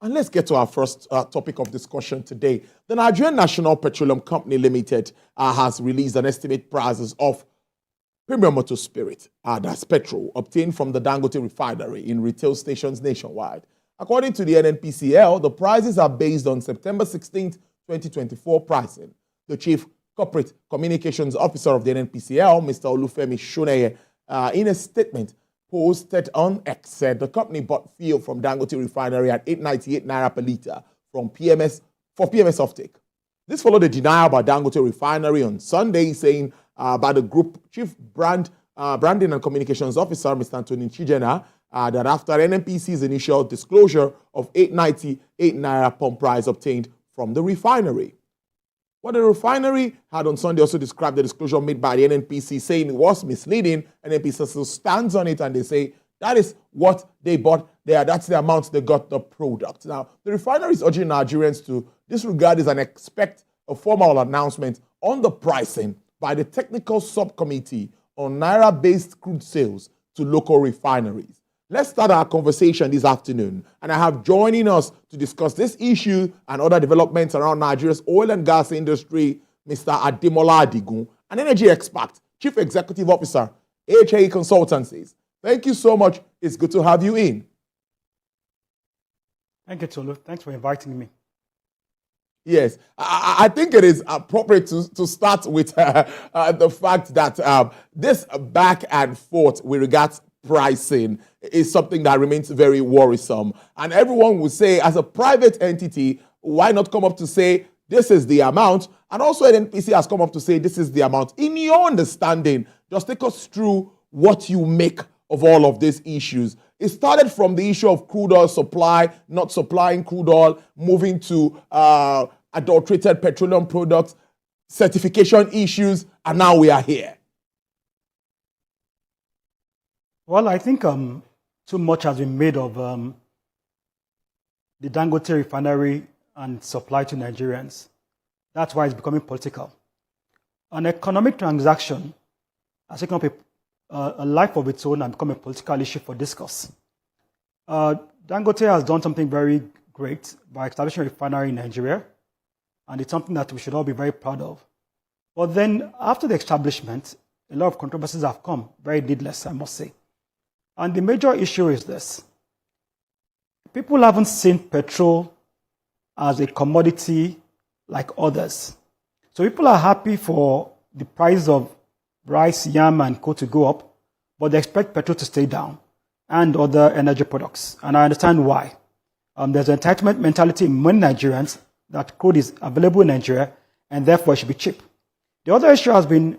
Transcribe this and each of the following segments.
And let's get to our first topic of discussion today. The Nigerian National Petroleum Company Limited has released an estimated prices of premium motor spirit, that's petrol, obtained from the Dangote Refinery in retail stations nationwide. According to the NNPCL, the prices are based on September 16th, 2024 pricing. The Chief Corporate Communications Officer of the NNPCL, Mr. Olufemi Shoneye, in a statement posted on X, said the company bought fuel from Dangote Refinery at 898 naira per litre for PMS offtake. This followed a denial by Dangote Refinery on Sunday, saying by the group Chief Branding and Communications Officer, Mr. Anthony Chijena, that after NNPC's initial disclosure of 898 naira pump price obtained from the refinery. What the refinery had on Sunday also described the disclosure made by the NNPC, saying it was misleading. NNPC still stands on it, and they say that is what they bought there. That's the amount they got the product. Now, the refinery is urging Nigerians to disregard this and expect a formal announcement on the pricing by the Technical Subcommittee on Naira-based crude sales to local refineries. Let's start our conversation this afternoon, and I have joining us to discuss this issue and other developments around Nigeria's oil and gas industry, Mr. Ademola Adigun, an energy expert, Chief Executive Officer, HAE Consultancies. Thank you so much. It's good to have you in. Thank you, Tolu. Thanks for inviting me. Yes, I think it is appropriate to start with the fact that this back and forth with regards pricing is something that remains very worrisome. And everyone would say, as a private entity, why not come up to say, this is the amount? And also NNPC has come up to say, this is the amount. In your understanding, just take us through what you make of all of these issues. It started from the issue of crude oil supply, not supplying crude oil, moving to adulterated petroleum products, certification issues, and now we are here. Well, I think too much has been made of the Dangote refinery and supply to Nigerians. That's why it's becoming political. An economic transaction has taken up a life of its own and become a political issue for discourse. Dangote has done something very great by establishing a refinery in Nigeria, and it's something that we should all be very proud of. But then, after the establishment, a lot of controversies have come, very needless, I must say. And the major issue is this. People haven't seen petrol as a commodity like others. So people are happy for the price of rice, yam, and coal to go up, but they expect petrol to stay down and other energy products. And I understand why. There's an entitlement mentality in many Nigerians that crude is available in Nigeria and therefore it should be cheap. The other issue has been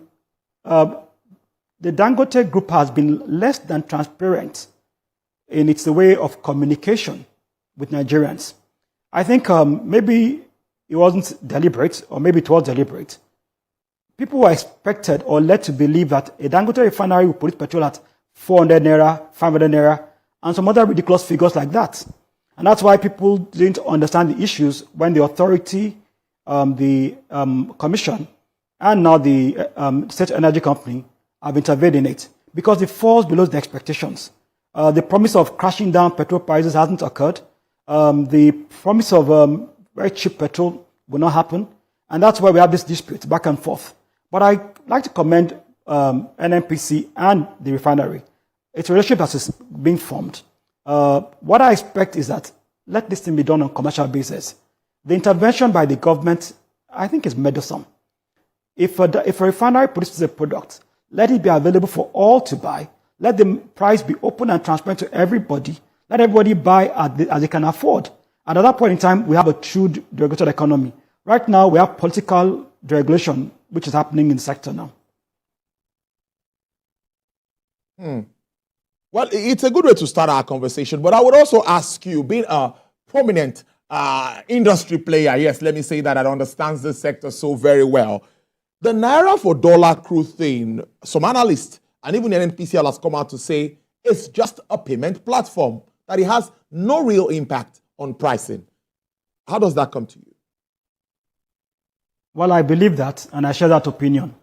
the Dangote group has been less than transparent in its way of communication with Nigerians. I think maybe it wasn't deliberate, or maybe it was deliberate. People were expected or led to believe that a Dangote refinery would produce petrol at 400 naira, 500 naira, and some other ridiculous figures like that. And that's why people didn't understand the issues when the authority, the commission, and now the state energy company have intervened in it, because it falls below the expectations. The promise of crashing down petrol prices hasn't occurred. The promise of very cheap petrol will not happen. And that's why we have this dispute back and forth. But I like to commend NNPC and the refinery. It's a relationship that is being formed. What I expect is that let this thing be done on a commercial basis. The intervention by the government, I think, is meddlesome. If a refinery produces a product, let it be available for all to buy. Let the price be open and transparent to everybody. Let everybody buy as they can afford. And at that point in time, we have a true deregulated economy. Right now, we have political deregulation, which is happening in the sector now. Well, it's a good way to start our conversation, but I would also ask you, being a prominent industry player, yes, let me say that understands this sector so very well, the Naira for dollar crude thing, some analysts and even the NNPCL has come out to say it's just a payment platform, that it has no real impact on pricing. How does that come to you? Well, I believe that, and I share that opinion.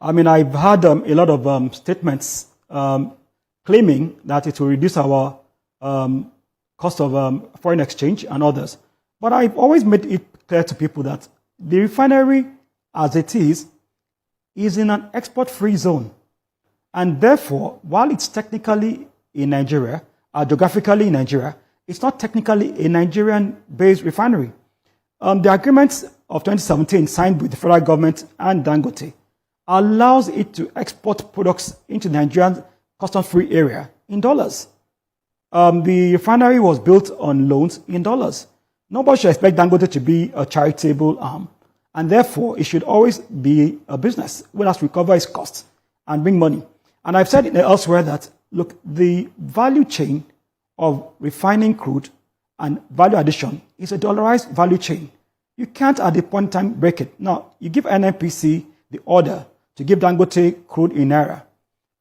I mean, I've had a lot of statements claiming that it will reduce our cost of foreign exchange and others. But I've always made it clear to people that the refinery, as it is in an export-free zone. And therefore, while it's technically in Nigeria, geographically in Nigeria, it's not technically a Nigerian-based refinery. The agreements of 2017 signed with the federal government and Dangote allows it to export products into the Nigerian custom-free area in dollars. The refinery was built on loans in dollars. Nobody should expect Dangote to be a charitable arm, and therefore it should always be a business where it has to recover its costs and bring money. And I've said elsewhere that, look, the value chain of refining crude and value addition is a dollarized value chain. You can't at the point in time break it. Now, you give NNPC the order to give Dangote crude in naira.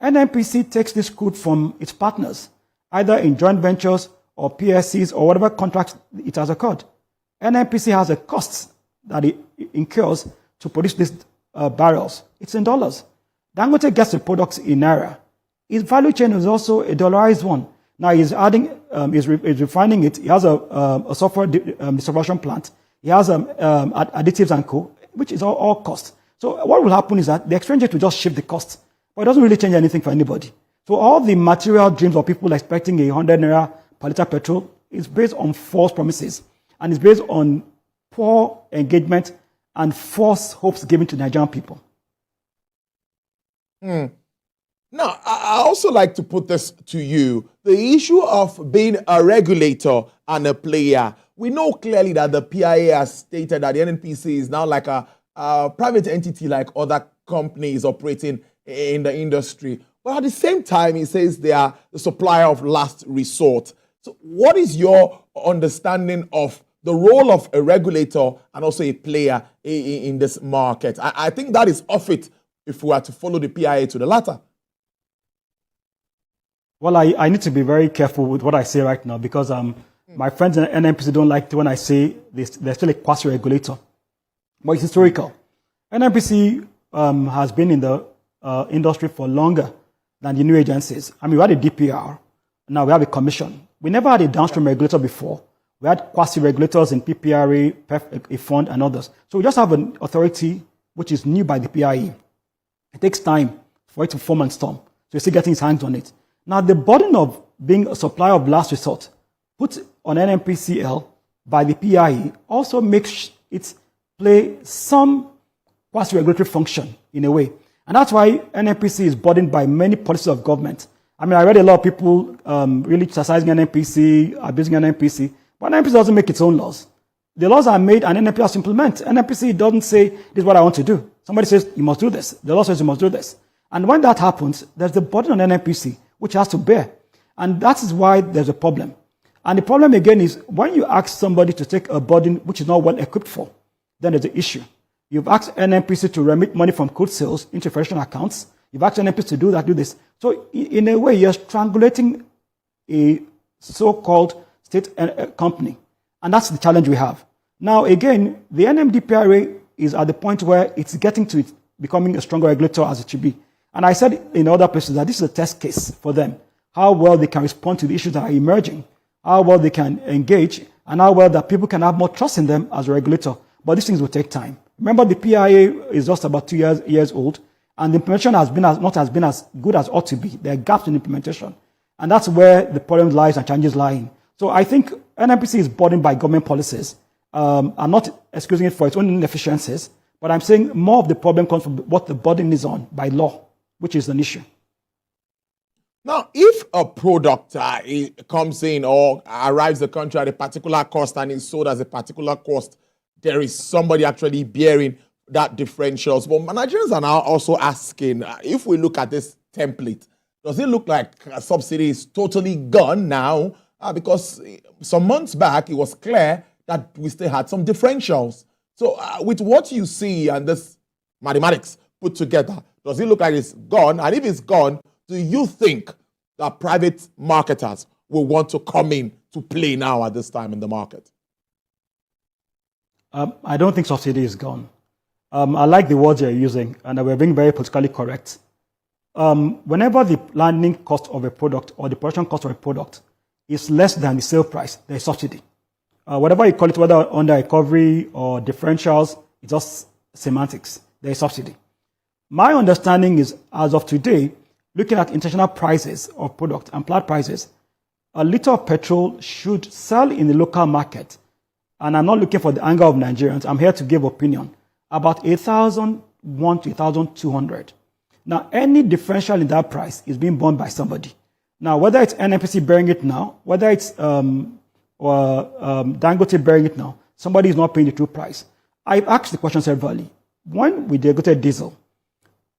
NNPC takes this crude from its partners, either in joint ventures or PSCs or whatever contracts it has occurred. NNPC has a cost that it incurs to produce these barrels. It's in dollars. Dangote gets the products in naira. His value chain is also a dollarized one. Now he's adding, he's refining it. He has a software distribution plant. He has additives and co, which is all cost. So what will happen is that the exchange rate will just shift the cost, but it doesn't really change anything for anybody. So all the material dreams of people expecting 100 naira per liter petrol is based on false promises, and it's based on poor engagement and false hopes given to Nigerian people. Now, I also like to put this to you. The issue of being a regulator and a player. We know clearly that the PIA has stated that the NNPC is now like a private entity like other companies operating in the industry. But at the same time, it says they are the supplier of last resort. So what is your understanding of the role of a regulator and also a player in this market? I think that is off it if we are to follow the PIA to the latter. Well, I need to be very careful with what I say right now because my friends in NNPC don't like it when I say they're still a quasi-regulator. But it's historical. NNPC has been in the industry for longer than the new agencies. I mean, we had a DPR, now we have a commission. We never had a downstream regulator before. We had quasi-regulators in PPRA, PEF, a fund, and others. So we just have an authority which is new by the PIE. It takes time for it to form and storm. So you're still getting his hands on it. Now, the burden of being a supplier of last resort put on NNPCL by the PIE also makes it play some quasi-regulatory function in a way. And that's why NNPC is burdened by many policies of government. I mean, I read a lot of people really criticizing NNPC, abusing NNPC, but NNPC doesn't make its own laws. The laws are made and NNPC has to implement. NNPC doesn't say, this is what I want to do. Somebody says, you must do this. The law says you must do this. And when that happens, there's the burden on NNPC, which has to bear. And that is why there's a problem. And the problem again is when you ask somebody to take a burden which is not well equipped for, then there's an issue. You've asked NNPC to remit money from crude sales into federation accounts. You've asked NNPC to do that, do this. So in a way, you're strangulating a so-called state company. And that's the challenge we have. Now, again, the NMDPRA is at the point where it's getting to becoming a stronger regulator as it should be. And I said in other places that this is a test case for them, how well they can respond to the issues that are emerging, how well they can engage, and how well that people can have more trust in them as a regulator. But these things will take time. Remember, the PIA is just about 2 years old, and the implementation has not been as good as ought to be. There are gaps in implementation. And that's where the problem lies and challenges lie in. So I think NNPC is burdened by government policies. I'm not excusing it for its own inefficiencies, but I'm saying more of the problem comes from what the burden is on by law, which is an issue. Now, if a product comes in or arrives the country at a particular cost and is sold as a particular cost, there is somebody actually bearing that differentials. But Nigerians are now also asking, if we look at this template, does it look like subsidy is totally gone now? Because some months back, it was clear that we still had some differentials. So with what you see and this mathematics put together, does it look like it's gone? And if it's gone, do you think that private marketers will want to come in to play now at this time in the market? I don't think subsidy is gone. I like the words you're using, and we're being very politically correct. Whenever the landing cost of a product or the production cost of a product is less than the sale price, there is subsidy. Whatever you call it, whether under recovery or differentials, it's just semantics. There is subsidy. My understanding is, as of today, looking at international prices of product and plant prices, a liter of petrol should sell in the local market. And I'm not looking for the anger of Nigerians. I'm here to give opinion. About 1,001 to 1,200. Now, any differential in that price is being borne by somebody. Now, whether it's NNPC bearing it now, whether it's Dangote bearing it now, somebody is not paying the true price. I've asked the question severally. When we deregulated diesel,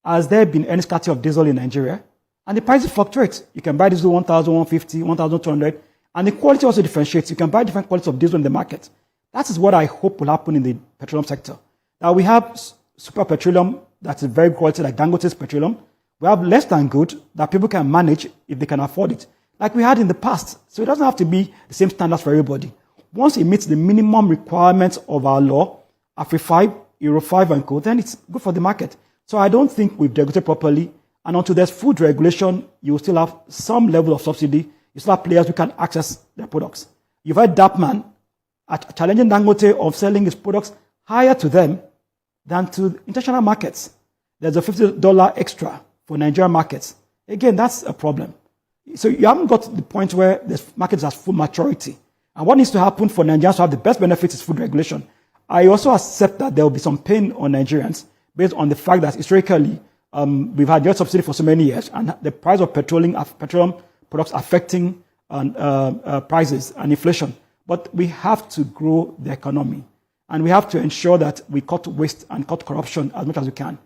has there been any scarcity of diesel in Nigeria? And the prices fluctuate. You can buy diesel 1,150, 1,200, and the quality also differentiates. You can buy different qualities of diesel in the market. That is what I hope will happen in the petroleum sector. Now, we have super petroleum that's a very good quality, like Dangote's petroleum. We have less than good that people can manage if they can afford it, like we had in the past. So it doesn't have to be the same standards for everybody. Once it meets the minimum requirements of our law, Afri 5, Euro 5 and co, then it's good for the market. So I don't think we've regulated properly. And until there's food regulation, you will still have some level of subsidy. You still have players who can access their products. You've heard Dapman challenging Dangote of selling his products higher to them than to international markets. There's a $50 extra for Nigerian markets. Again, that's a problem. So you haven't got to the point where the market has full maturity. And what needs to happen for Nigerians to have the best benefits is food regulation. I also accept that there will be some pain on Nigerians based on the fact that historically we've had direct subsidy for so many years, and the price of petroleum products affecting prices and inflation. But we have to grow the economy, and we have to ensure that we cut waste and cut corruption as much as we can.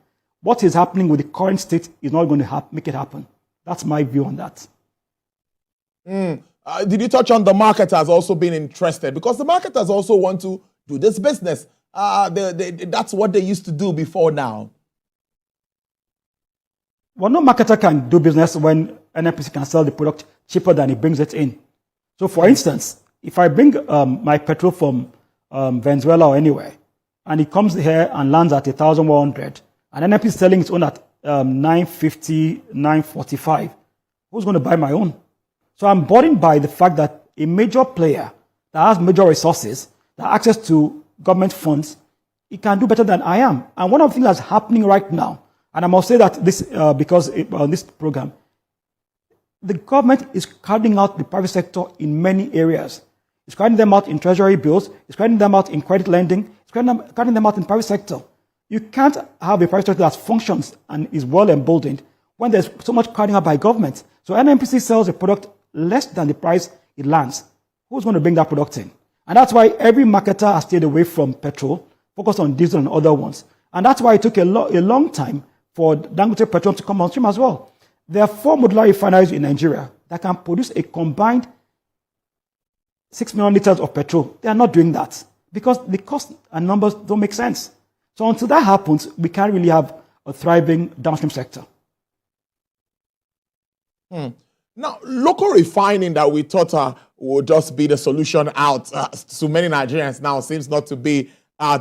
What is happening with the current state is not going to make it happen. That's my view on that. Did you touch on the market has also been interested? Because the marketers also want to do this business. That's what they used to do before now. Well, no marketer can do business when NNPC can sell the product cheaper than it brings it in. So, for instance, if I bring my petrol from Venezuela or anywhere, and it comes here and lands at 1,100, and NNPC is selling its own at 950, 945, who's going to buy my own? So I'm burdened by the fact that a major player that has major resources, that has access to government funds, it can do better than I am. And one of the things that's happening right now, and I must say that this because on this program, the government is crowding out the private sector in many areas. It's crowding them out in treasury bills. It's crowding them out in credit lending. It's crowding them out in private sector. You can't have a private sector that functions and is well emboldened when there's so much crowding out by government. So NNPC sells a product less than the price it lands. Who's going to bring that product in? And that's why every marketer has stayed away from petrol, focused on diesel and other ones. And that's why it took a long time for Dangote Petrol to come on stream as well. There are 4 modular refineries in Nigeria that can produce a combined 6 million liters of petrol. They are not doing that because the cost and numbers don't make sense. So until that happens, we can't really have a thriving downstream sector. Now, local refining that we thought would just be the solution out to many Nigerians now seems not to be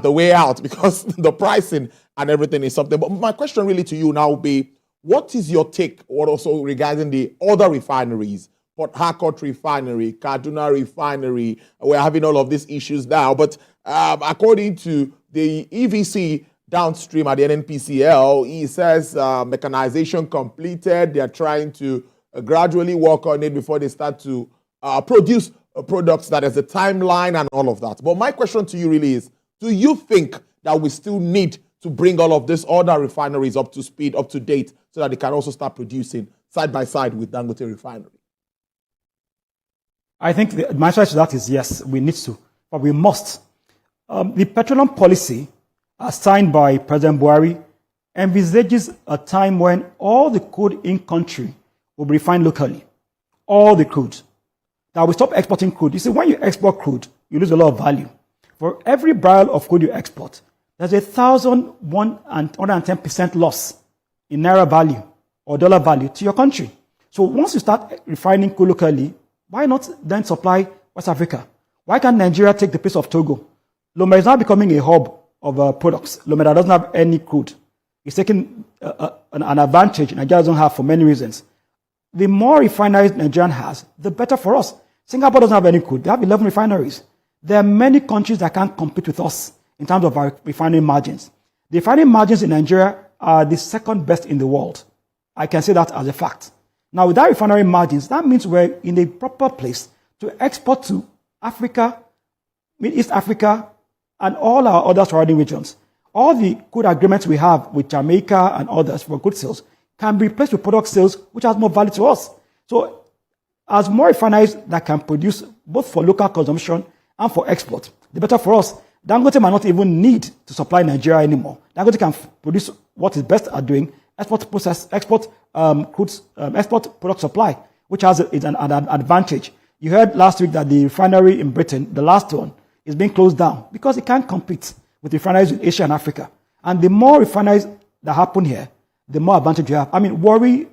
the way out because the pricing and everything is something. But my question really to you now would be, what is your take also regarding the other refineries? Port Harcourt Refinery, Kaduna Refinery, we're having all of these issues now. But according to the EVC downstream at the NNPCL, he says mechanization completed. They're trying to gradually work on it before they start to produce products that has a timeline and all of that. But my question to you really is, do you think that we still need to bring all of these other refineries up to speed, up to date, so that they can also start producing side by side with Dangote Refinery? I think my answer to that is yes, we need to, but we must. The petroleum policy signed by President Buhari envisages a time when all the crude in country will be refined locally. All the crude. Now we stop exporting crude. You see, when you export crude, you lose a lot of value. For every barrel of crude you export, there's 1,110% loss in naira value or dollar value to your country. So once you start refining crude locally, why not then supply West Africa? Why can't Nigeria take the place of Togo? Lomé is now becoming a hub of products. Lomé that doesn't have any crude. It's taking an advantage Nigeria doesn't have for many reasons. The more refineries Nigeria has, the better for us. Singapore doesn't have any crude. They have 11 refineries. There are many countries that can't compete with us in terms of our refining margins. The refining margins in Nigeria are the second best in the world. I can say that as a fact. Now, with that refinery margins, that means we're in a proper place to export to Africa, Middle East Africa, and all our other surrounding regions. All the good agreements we have with Jamaica and others for good sales can be replaced with product sales, which has more value to us. So, as more refineries that can produce both for local consumption and for export, the better for us. Dangote might not even need to supply Nigeria anymore. Dangote can produce what is best at doing, export product supply, which has an advantage. You heard last week that the refinery in Britain, the last one, is being closed down because it can't compete with refineries in Asia and Africa. And the more refineries that happen here, the more advantage you have. I mean, Warri,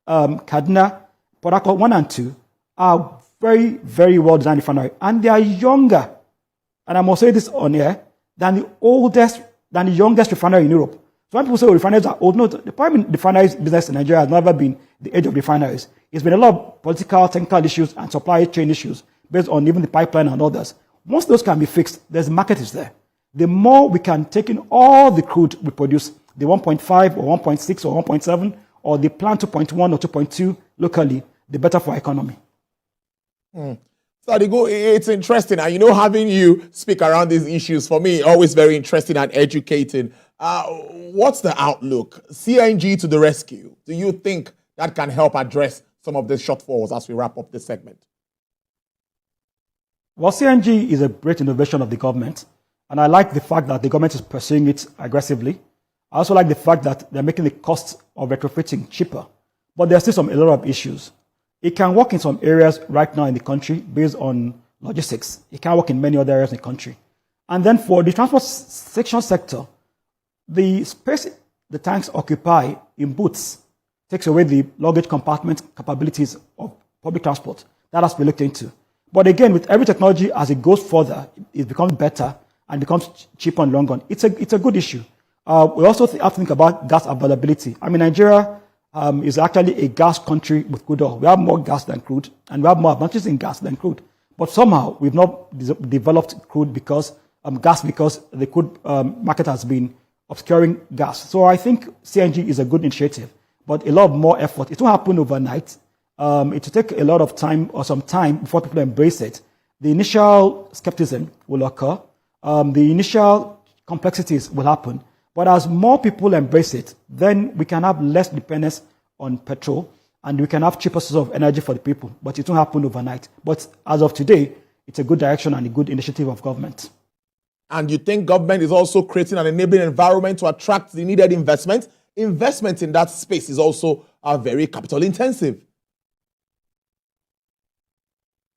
Kaduna, Port Harcourt 1 and 2 are very, very well designed refineries. And they are younger, and I must say this on air, than the youngest refinery in Europe. So when people say, refineries are old, no, the problem in refineries business in Nigeria has never been the age of refineries. It's been a lot of political, technical issues and supply chain issues based on even the pipeline and others. Once those can be fixed, the market is there. The more we can take in all the crude we produce, the 1.5 or 1.6 or 1.7, or the plant 2.1 or 2.2 locally, the better for our economy. So Adigun, it's interesting. And having you speak around these issues, for me, always very interesting and educating. What's the outlook? CNG to the rescue. Do you think that can help address some of the shortfalls as we wrap up this segment? Well, CNG is a great innovation of the government. And I like the fact that the government is pursuing it aggressively. I also like the fact that they're making the cost of retrofitting cheaper. But there's still a lot of issues. It can work in some areas right now in the country based on logistics. It can work in many other areas in the country. And then for the transport section sector, the space the tanks occupy in booths takes away the luggage compartment capabilities of public transport. That has to be looked into. But again, with every technology, as it goes further, it becomes better and becomes cheaper and long run. It's a good issue. We also have to think about gas availability. I mean, Nigeria is actually a gas country with crude oil. We have more gas than crude, and we have more advantages in gas than crude. But somehow, we've not developed crude because the crude market has been obscuring gas. So I think CNG is a good initiative, but a lot more effort. It won't happen overnight. It will take a lot of time or some time before people embrace it. The initial skepticism will occur. The initial complexities will happen. But as more people embrace it, then we can have less dependence on petrol and we can have cheaper sources of energy for the people. But it won't happen overnight. But as of today, it's a good direction and a good initiative of government. And you think government is also creating an enabling environment to attract the needed investment? Investment in that space is also very capital intensive.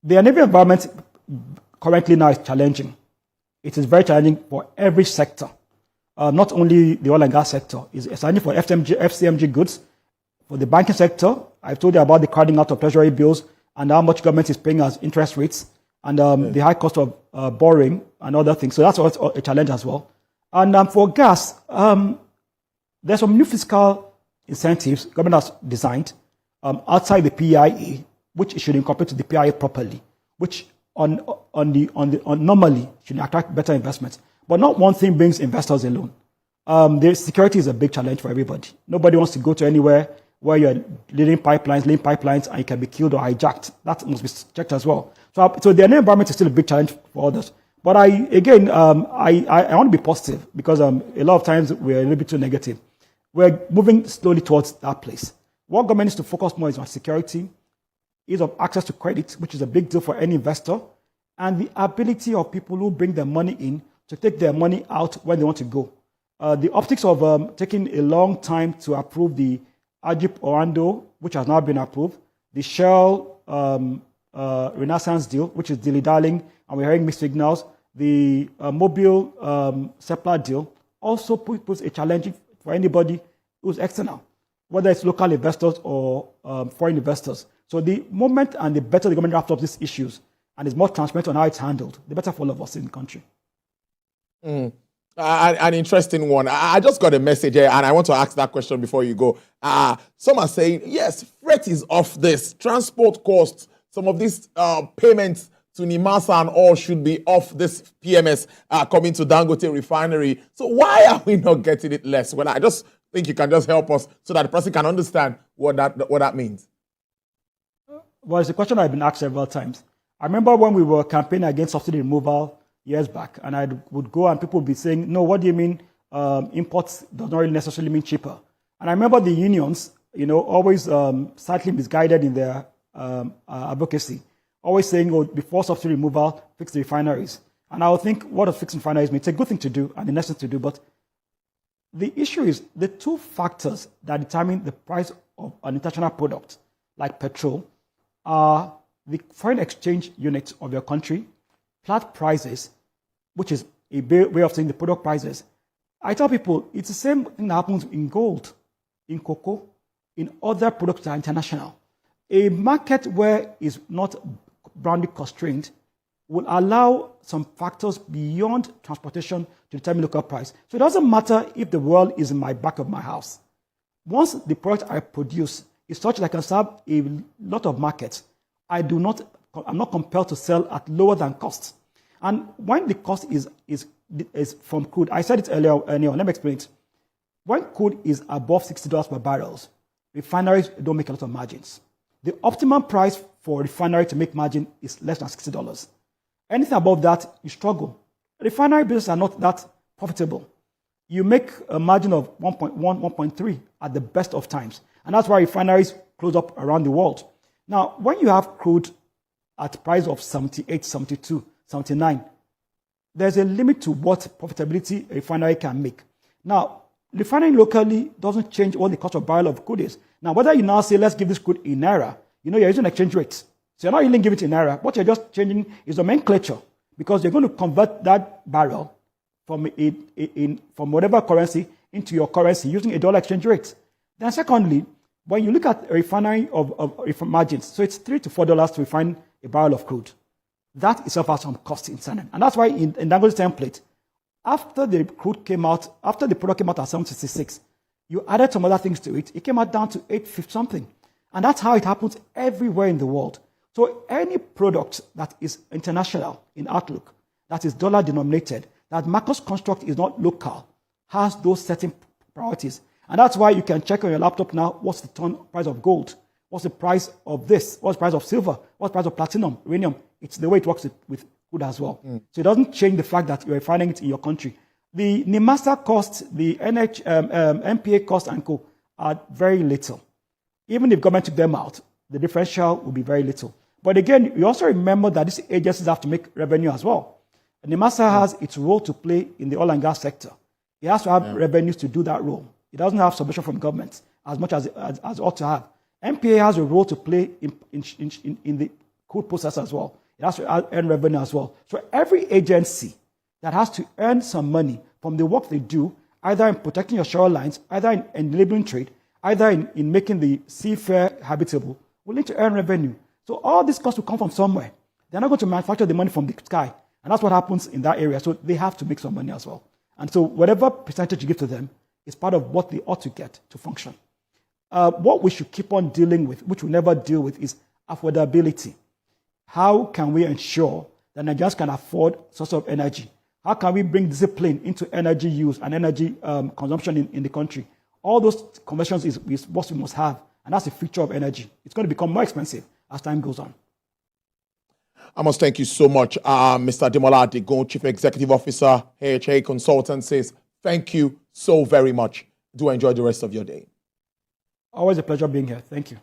The enabling environment currently now is challenging. It is very challenging for every sector. Not only the oil and gas sector, it's challenging for FCMG goods, for the banking sector. I've told you about the crowding out of treasury bills and how much government is paying as interest rates and the high cost of borrowing and other things. So that's also a challenge as well. And for gas, there's some new fiscal incentives government has designed outside the PIA, which it should incorporate to the PIA properly, which normally should attract better investments. But not one thing brings investors alone. The security is a big challenge for everybody. Nobody wants to go to anywhere where you're laying pipelines, and you can be killed or hijacked. That must be checked as well. So the environment is still a big challenge for others. But I want to be positive because a lot of times we're a little bit too negative. We're moving slowly towards that place. What government needs to focus more is on security, ease of access to credit, which is a big deal for any investor, and the ability of people who bring their money in to take their money out when they want to go. The optics of taking a long time to approve the Ajip Orlando, which has now been approved, the Shell Renaissance deal, which is dilly-dallying, and we're hearing mixed signals, the Mobile Seplat deal also puts a challenge for anybody who's external, whether it's local investors or foreign investors. So the moment and the better the government wraps up these issues and is more transparent on how it's handled, the better for all of us in the country. An interesting one. I just got a message here, and I want to ask that question before you go. Some are saying, yes, freight is off this. Transport costs some of these payments to Nimasa and all should be off this PMS coming to Dangote Refinery. So why are we not getting it less? Well, I just think you can just help us so that the person can understand what that means. Well, it's a question I've been asked several times. I remember when we were campaigning against subsidy removal years back, and I would go and people would be saying, no, what do you mean imports does not really necessarily mean cheaper? And I remember the unions, always slightly misguided in their advocacy, always saying, oh, before subsidy removal, fix the refineries. And I would think, what does fixing refineries mean? It's a good thing to do and the necessary to do, but the issue is the two factors that determine the price of an international product, like petrol, are the foreign exchange unit of your country, flat prices, which is a way of saying the product prices. I tell people it's the same thing that happens in gold, in cocoa, in other products that are international. A market where it's not boundary constrained will allow some factors beyond transportation to determine local price. So it doesn't matter if the world is in my back of my house. Once the product I produce is such that I can serve a lot of markets, I'm not compelled to sell at lower than cost. And when the cost is from crude, I said it earlier, let me explain it. When crude is above $60 per barrel, refineries don't make a lot of margins. The optimum price for a refinery to make margin is less than $60. Anything above that, you struggle. Refinery businesses are not that profitable. You make a margin of 1.1, 1.3 at the best of times. And that's why refineries close up around the world. Now, when you have crude at price of 78, 72, 79, there's a limit to what profitability a refinery can make. Now, refining locally doesn't change what the cost of barrel of crude is. Now, whether you now say, let's give this crude in Naira, you're using exchange rates. So you're not even giving it in Naira. What you're just changing is nomenclature, because you're going to convert that barrel from whatever currency into your currency using a dollar exchange rate. Then secondly, when you look at a refinery of margins, so it's $3 to $4 to refine a barrel of crude. That itself has some cost inside it. And that's why in Dangote's template, after the product came out at $766, you added some other things to it. It came out down to $850 something. And that's how it happens everywhere in the world. So any product that is international in outlook, that is dollar denominated, that Marcos construct is not local, has those certain priorities. And that's why you can check on your laptop now, what's the ton price of gold? What's the price of this? What's the price of silver? What's the price of platinum, uranium? It's the way it works with food as well. So it doesn't change the fact that you're refining it in your country. The Nimasa costs, the NPA costs and co are very little. Even if government took them out, the differential will be very little. But again, you also remember that these agencies have to make revenue as well. And Nimasa has its role to play in the oil and gas sector. It has to have revenues to do that role. It doesn't have subvention from government as much as it ought to have. NPA has a role to play in the crude process as well. It has to earn revenue as well. So every agency that has to earn some money from the work they do, either in protecting your shorelines, either in enabling trade, either in making the seafarer habitable, will need to earn revenue. So all these costs will come from somewhere. They're not going to manufacture the money from the sky. And that's what happens in that area. So they have to make some money as well. And so whatever percentage you give to them is part of what they ought to get to function. What we should keep on dealing with, which we never deal with, is affordability. How can we ensure that Nigerians can afford source of energy? How can we bring discipline into energy use and energy consumption in the country? All those conversions is what we must have, and that's the future of energy. It's going to become more expensive as time goes on. I must thank you so much, Mr. Ademola Adigun, Chief Executive Officer, AHA Consultancies. Thank you so very much. Do enjoy the rest of your day. Always a pleasure being here. Thank you.